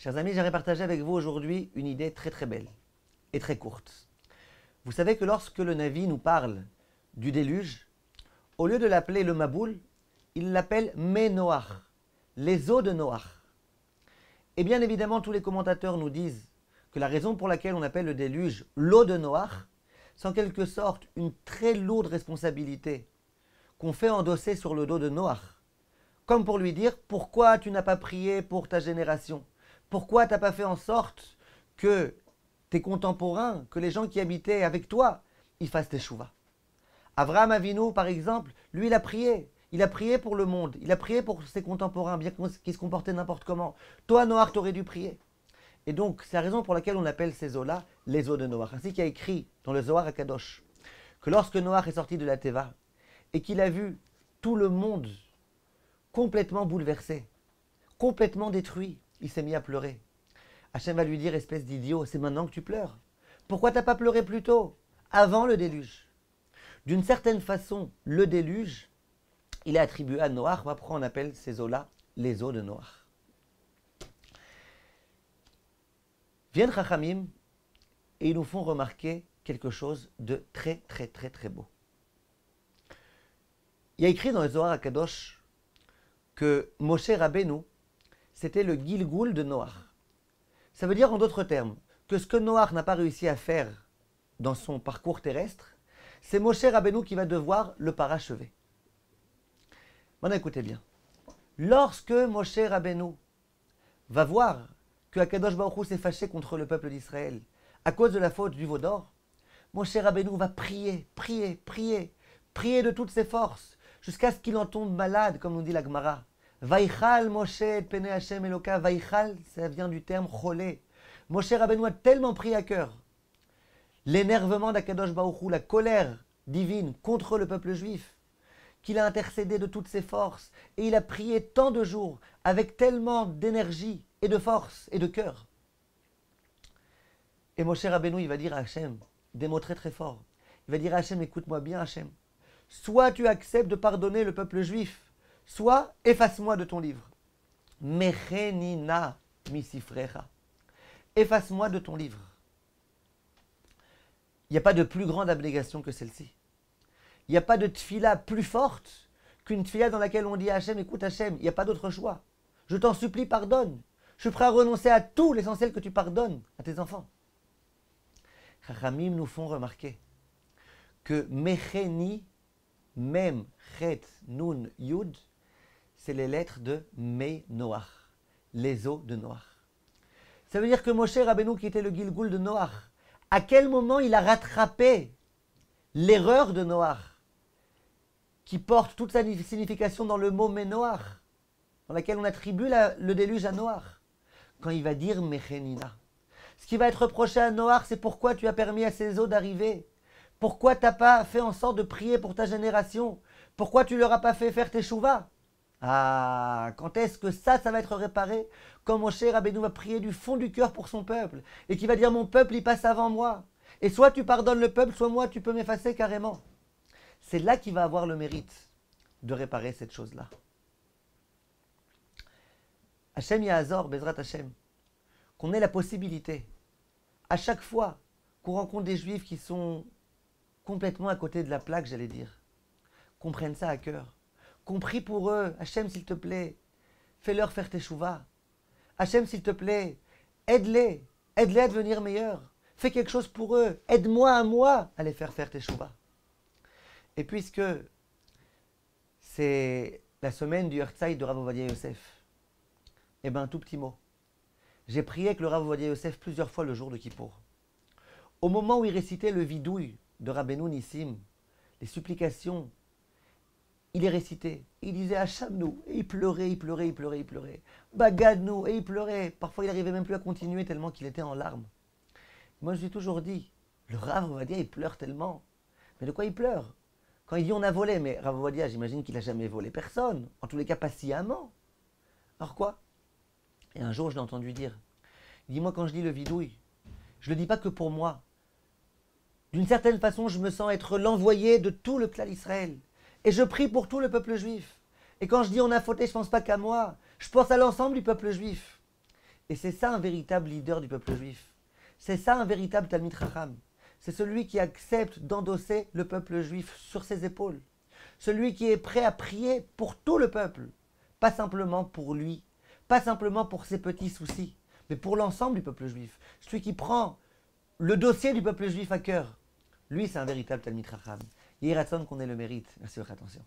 Chers amis, j'aimerais partager avec vous aujourd'hui une idée très très belle et très courte. Vous savez que lorsque le Navi nous parle du déluge, au lieu de l'appeler le Maboul, il l'appelle Mé-Noach, les eaux de Noach. Et bien évidemment, tous les commentateurs nous disent que la raison pour laquelle on appelle le déluge l'eau de Noach, c'est en quelque sorte une très lourde responsabilité qu'on fait endosser sur le dos de Noach. Comme pour lui dire, pourquoi tu n'as pas prié pour ta génération? Pourquoi tu n'as pas fait en sorte que tes contemporains, que les gens qui habitaient avec toi, ils fassent teshuva? Avraham Avinu, par exemple, lui, il a prié. Il a prié pour le monde. Il a prié pour ses contemporains, bien qu'ils se comportaient n'importe comment. Toi, Noach, tu aurais dû prier. Et donc, c'est la raison pour laquelle on appelle ces eaux-là les eaux de Noach. Ainsi qu'il y a écrit dans le Zohar HaKadosh que lorsque Noach est sorti de la Teva et qu'il a vu tout le monde complètement bouleversé, complètement détruit, il s'est mis à pleurer. Hachem va lui dire, espèce d'idiot, c'est maintenant que tu pleures. Pourquoi tu n'as pas pleuré plus tôt, avant le déluge? D'une certaine façon, le déluge, il est attribué à Noach. Après, on appelle ces eaux-là les eaux de Noach. Viennent Chachamim et ils nous font remarquer quelque chose de très très très très beau. Il y a écrit dans le Zohar HaKadosh que Moshe Rabbeinu, c'était le Gilgoul de Noach. Ça veut dire en d'autres termes que ce que Noach n'a pas réussi à faire dans son parcours terrestre, c'est Moshe Rabbeinu qui va devoir le parachever. Maintenant écoutez bien. Lorsque Moshe Rabbeinu va voir que Akadosh Baruch Hu s'est fâché contre le peuple d'Israël à cause de la faute du veau d'or, Moshe Rabbeinu va prier, prier, prier, prier de toutes ses forces, jusqu'à ce qu'il en tombe malade, comme nous dit la Gemara. Vaïchal Moshe et Pene Hashem Eloka. Vaïchal, ça vient du terme cholé. Moshe Rabbeinu a tellement pris à cœur l'énervement d'Akadosh Baruch Hu, la colère divine contre le peuple juif, qu'il a intercédé de toutes ses forces, et il a prié tant de jours, avec tellement d'énergie, et de force, et de cœur. Et Moshe Rabbeinu, il va dire à Hachem, des mots très très forts, il va dire à Hachem, écoute-moi bien Hachem, soit tu acceptes de pardonner le peuple juif, soit efface-moi de ton livre. Mechenina misifrecha. Efface-moi de ton livre. Il n'y a pas de plus grande abnégation que celle-ci. Il n'y a pas de tfila plus forte qu'une tfila dans laquelle on dit à Hachem, écoute Hachem, il n'y a pas d'autre choix. Je t'en supplie, pardonne. Je suis prêt à renoncer à tout l'essentiel que tu pardonnes à tes enfants. Chachamim nous font remarquer que Mecheni, Mem, Chet, Nun, Yud, c'est les lettres de Me Noach, les eaux de Noach. Ça veut dire que Moshe Rabbeinu, qui était le Gilgoul de Noach, à quel moment il a rattrapé l'erreur de Noach, qui porte toute sa signification dans le mot Ménoach, dans laquelle on attribue le déluge à Noach, quand il va dire Mechenina. Ce qui va être reproché à Noach, c'est pourquoi tu as permis à ces eaux d'arriver. Pourquoi tu n'as pas fait en sorte de prier pour ta génération? Pourquoi tu ne leur as pas fait faire tes chouvas? Ah, quand est-ce que ça va être réparé? Quand Moshe Rabbeinu va prier du fond du cœur pour son peuple, et qui va dire mon peuple, il passe avant moi. Et soit tu pardonnes le peuple, soit moi, tu peux m'effacer carrément. C'est là qu'il va avoir le mérite de réparer cette chose-là. Hachem Yahazor, Bezrat Hachem, qu'on ait la possibilité, à chaque fois qu'on rencontre des juifs qui sont complètement à côté de la plaque, j'allais dire, qu'on prenne ça à cœur, qu'on prie pour eux. Hachem, s'il te plaît, fais-leur faire tes chouvas. Hachem, s'il te plaît, aide-les à devenir meilleurs. Fais quelque chose pour eux. Aide-moi à moi à les faire tes chouvas. Et puisque c'est la semaine du Herzai de Rav Ovadia Yosef, eh bien, un tout petit mot. J'ai prié avec le Rav Ovadia Yosef plusieurs fois le jour de Kippour. Au moment où il récitait le vidouille de Rabbeinu Nissim, les supplications, il les récitait. Il disait Hachamnou, et il pleurait, il pleurait, il pleurait, il pleurait. Bagadnou, et il pleurait. Parfois, il n'arrivait même plus à continuer tellement qu'il était en larmes. Moi, je lui ai toujours dit, le Rav Ovadia, il pleure tellement. Mais de quoi il pleure? Quand il dit on a volé, mais Rav Ovadia, j'imagine qu'il n'a jamais volé personne. En tous les cas, pas sciemment. Alors quoi? Et un jour, je l'ai entendu dire, il dit, moi, quand je lis le vidouille, je ne le dis pas que pour moi. D'une certaine façon, je me sens être l'envoyé de tout le clan Israël. Et je prie pour tout le peuple juif. Et quand je dis on a fauté, je ne pense pas qu'à moi. Je pense à l'ensemble du peuple juif. Et c'est ça un véritable leader du peuple juif. C'est ça un véritable Talmid Chacham. C'est celui qui accepte d'endosser le peuple juif sur ses épaules. Celui qui est prêt à prier pour tout le peuple. Pas simplement pour lui, pas simplement pour ses petits soucis, mais pour l'ensemble du peuple juif. Celui qui prend le dossier du peuple juif à cœur. Lui, c'est un véritable Talmid Chacham. Yehí Ratzon qu'on ait le mérite. Merci de votre attention.